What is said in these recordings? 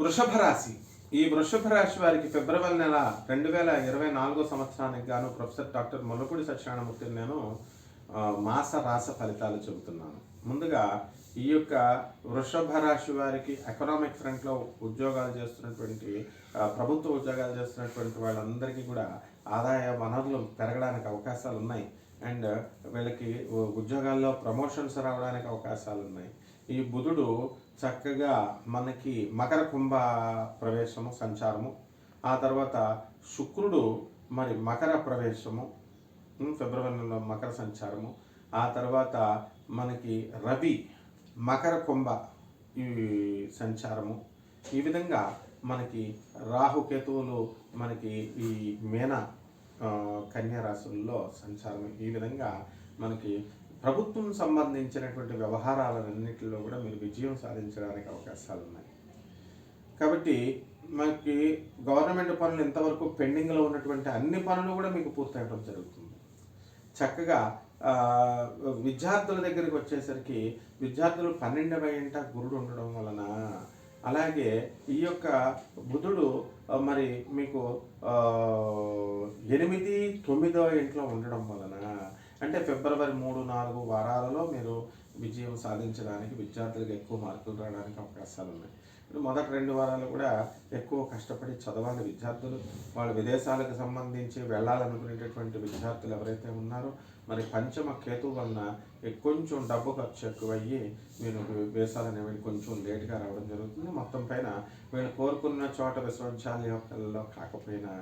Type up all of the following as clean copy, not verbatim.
వృషభ రాశి. ఈ వృషభ రాశి వారికి ఫిబ్రవరి నెల 2024 సంవత్సరానికి గాను ప్రొఫెసర్ డాక్టర్ ముల్లపూడి సత్యనారాయణమూర్తి నేను మాస రాస ఫలితాలు చెబుతున్నాను. ముందుగా ఈ యొక్క వృషభ రాశి వారికి ఎకనామిక్ ఫ్రంట్లో ఉద్యోగాలు చేస్తున్నటువంటి ప్రభుత్వ ఉద్యోగాలు చేస్తున్నటువంటి వాళ్ళందరికీ కూడా ఆదాయ వనరులు పెరగడానికి అవకాశాలు ఉన్నాయి. అండ్ వీళ్ళకి ఉద్యోగాల్లో ప్రమోషన్స్ రావడానికి అవకాశాలు ఉన్నాయి. ఈ బుధుడు చక్కగా మనకి మకర కుంభ ప్రవేశము సంచారము, ఆ తర్వాత శుక్రుడు మరి మకర ప్రవేశము, ఫిబ్రవరి నెలలో మకర సంచారము, ఆ తర్వాత మనకి రవి మకర కుంభ ఈ సంచారము, ఈ విధంగా మనకి రాహుకేతువులు మనకి ఈ మీన కన్యా రాశుల్లో సంచారం, ఈ విధంగా మనకి ప్రభుత్వం సంబంధించినటువంటి వ్యవహారాలన్నింటిలో కూడా మీరు విజయం సాధించడానికి అవకాశాలు ఉన్నాయి. కాబట్టి మనకి గవర్నమెంట్ పనులు ఇంతవరకు పెండింగ్లో ఉన్నటువంటి అన్ని పనులు కూడా మీకు పూర్తవడం జరుగుతుంది. చక్కగా విద్యార్థుల దగ్గరికి వచ్చేసరికి విద్యార్థులు 12వ ఇంట గురుడు ఉండడం వలన, అలాగే ఈ యొక్క బుధుడు మరి మీకు 8, 9వ ఇంట్లో ఉండడం వలన, అంటే ఫిబ్రవరి 3, 4 వారాలలో మీరు విజయం సాధించడానికి విద్యార్థులకు ఎక్కువ మార్కులు రావడానికి అవకాశాలు ఉన్నాయి. మొదటి 2 వారాలు కూడా ఎక్కువ కష్టపడి చదవాలి విద్యార్థులు. వాళ్ళు విదేశాలకు సంబంధించి వెళ్ళాలనుకునేటటువంటి విద్యార్థులు ఎవరైతే ఉన్నారో మరి పంచమ కేతు వలన కొంచెం డబ్బు ఖర్చు ఎక్కువయ్యి మీరు విదేశాలనేవి కొంచెం లేట్గా రావడం జరుగుతుంది. మొత్తం పైన వీళ్ళు కోరుకున్న చోట విశ్వవిద్యాలయాల్లో కాకపోయినా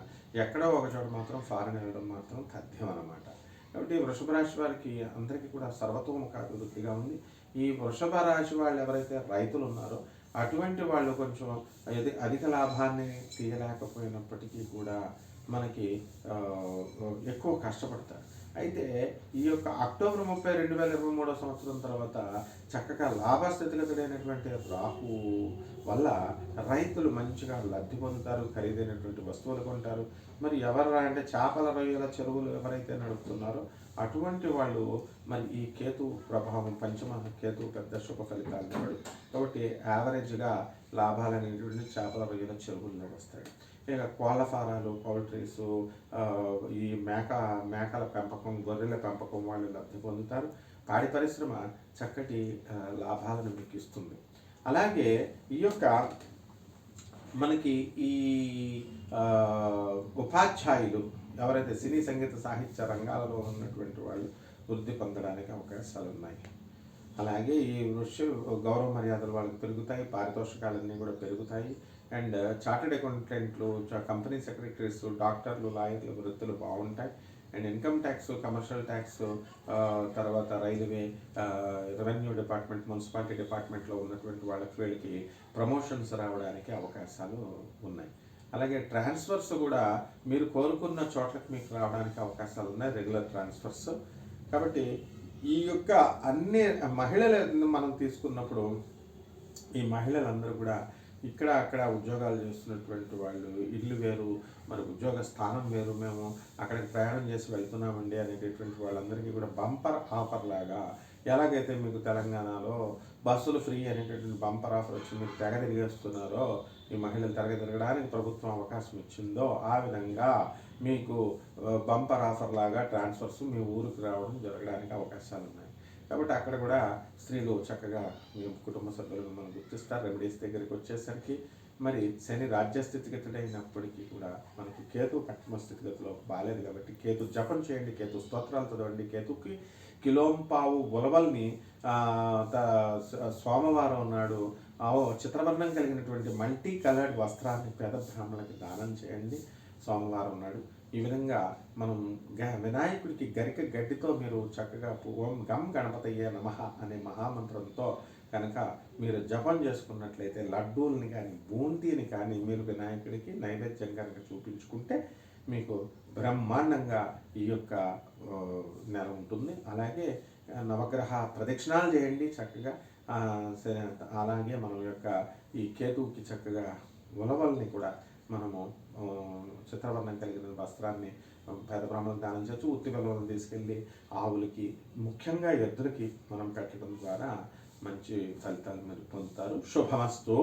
ఎక్కడో ఒక చోట మాత్రం ఫారెన్ వెళ్ళడం మాత్రం తథ్యం అన్నమాట. కాబట్టి వృషభ రాశి వారికి అందరికీ కూడా సర్వతోముఖ అభివృద్ధిగా ఉంది. ఈ వృషభ రాశి వాళ్ళు ఎవరైతే రైతులు ఉన్నారో అటువంటి వాళ్ళు కొంచెం అధిక లాభాన్ని తీయలేకపోయినప్పటికీ కూడా మనకి ఎక్కువ కష్టపడతారు. అయితే ఈ యొక్క అక్టోబర్ 30, 2023 సంవత్సరం తర్వాత చక్కగా లాభస్థితిగతుడైనటువంటి రాహు వల్ల రైతులు మంచిగా లబ్ధి పొందుతారు, ఖరీదైనటువంటి వస్తువులు కొంటారు. మరి ఎవరు అంటే చేపల రొయ్యల చెరువులు ఎవరైతే నడుపుతున్నారో అటువంటి వాళ్ళు మరి ఈ కేతు ప్రభావం, పంచమ కేతు పెద్ద శుభ ఫలితాలు ఇవ్వడు. కాబట్టి యావరేజ్గా లాభాలు అనేటువంటి చేపల రొయ్యల చెరువుల్లో వస్తాయి. ఇక కోళ్ళ ఫారాలు, పౌల్ట్రీస్, ఈ మేకల పెంపకం, గొర్రెల పెంపకం వాళ్ళు లబ్ధి పొందుతారు. పాడి పరిశ్రమ చక్కటి లాభాలను మీకు ఇస్తుంది. అలాగే ఈ యొక్క మనకి ఈ ఉపాధ్యాయులు ఎవరైతే సినీ సంగీత సాహిత్య రంగాలలో ఉన్నటువంటి వాళ్ళు వృద్ధి పొందడానికి అవకాశాలు ఉన్నాయి. అలాగే ఈ గౌరవ మర్యాదలు వాళ్ళకి పెరుగుతాయి, పారితోషికాలన్నీ కూడా పెరుగుతాయి. అండ్ చార్టెడ్ అకౌంటెంట్లు, కంపెనీ సెక్రటరీస్, డాక్టర్లు, లాయర్లు వృత్తులు బాగుంటాయి. And income tax, commercial tax, తర్వాత రైల్వే, రెవెన్యూ డిపార్ట్మెంట్, మున్సిపాలిటీ డిపార్ట్మెంట్లో ఉన్నటువంటి వీళ్ళకి ప్రమోషన్స్ రావడానికి అవకాశాలు ఉన్నాయి. అలాగే ట్రాన్స్ఫర్స్ కూడా మీరు కోరుకున్న చోట్లకి మీకు రావడానికి అవకాశాలు ఉన్నాయి, రెగ్యులర్ ట్రాన్స్ఫర్స్. కాబట్టి ఈ యొక్క అన్ని మహిళలను మనం తీసుకున్నప్పుడు ఈ మహిళలందరూ కూడా ఇక్కడ అక్కడ ఉద్యోగాలు చేస్తున్నటువంటి వాళ్ళు, ఇల్లు వేరు మరి ఉద్యోగ స్థానం వేరు, మేము అక్కడికి ప్రయాణం చేసి వెళ్తున్నామండి అనేటటువంటి వాళ్ళందరికీ కూడా బంపర్ ఆఫర్ లాగా, ఎలాగైతే మీకు తెలంగాణలో బస్సులు ఫ్రీ అనేటటువంటి బంపర్ ఆఫర్ వచ్చి మీరు తెగ తిరిగేస్తున్నారో, ఈ మహిళలు తిరగడానికి ప్రభుత్వం అవకాశం ఇచ్చిందో ఆ విధంగా మీకు బంపర్ ఆఫర్ లాగా ట్రాన్స్ఫర్స్ మీ ఊరికి రావడం జరగడానికి అవకాశాలు ఉన్నాయి. కాబట్టి అక్కడ కూడా స్త్రీలు చక్కగా మీ కుటుంబ సభ్యులను మనం గుర్తిస్తారు. రెమెడీస్ దగ్గరికి వచ్చేసరికి మరి శని రాజ్యస్థితిగతుడైనప్పటికీ కూడా మనకి కేతు పంచమ స్థితిగతిలో బాలేదు. కాబట్టి కేతు జపం చేయండి, కేతు స్తోత్రాలు చదవండి. కేతుకి కిలోంపావు ఉలవల్ని సోమవారం నాడు చిత్రవర్ణం కలిగినటువంటి మల్టీ కలర్డ్ వస్త్రాన్ని పేద బ్రాహ్మణులకి దానం చేయండి సోమవారం నాడు. ఈ విధంగా మనం వినాయకుడికి గరిక గడ్డితో మీరు చక్కగా ఓం గం గణపతయ్యే నమః అనే మహామంత్రంతో కనుక మీరు జపం చేసుకున్నట్లయితే లడ్డూల్ని కానీ బూందీని కానీ మీరు వినాయకుడికి నైవేద్యం కనుక చూపించుకుంటే మీకు బ్రహ్మాండంగా ఈ యొక్క నెల ఉంటుంది. అలాగే నవగ్రహ ప్రదక్షిణాలు చేయండి చక్కగా. అలాగే మనం యొక్క ఈ కేతువుకి చక్కగా ఉలవల్ని కూడా మనము చిత్రవర్ణం కలిగిన వస్త్రాన్ని పేద బ్రాహ్మణులకు దానం చేయొచ్చు. ఉత్తి పిల్లలను తీసుకెళ్ళి ఆవులకి, ముఖ్యంగా ఎద్దులకి మనం పెట్టడం ద్వారా మంచి ఫలితాలు మీరు పొందుతారు. శుభమస్తు.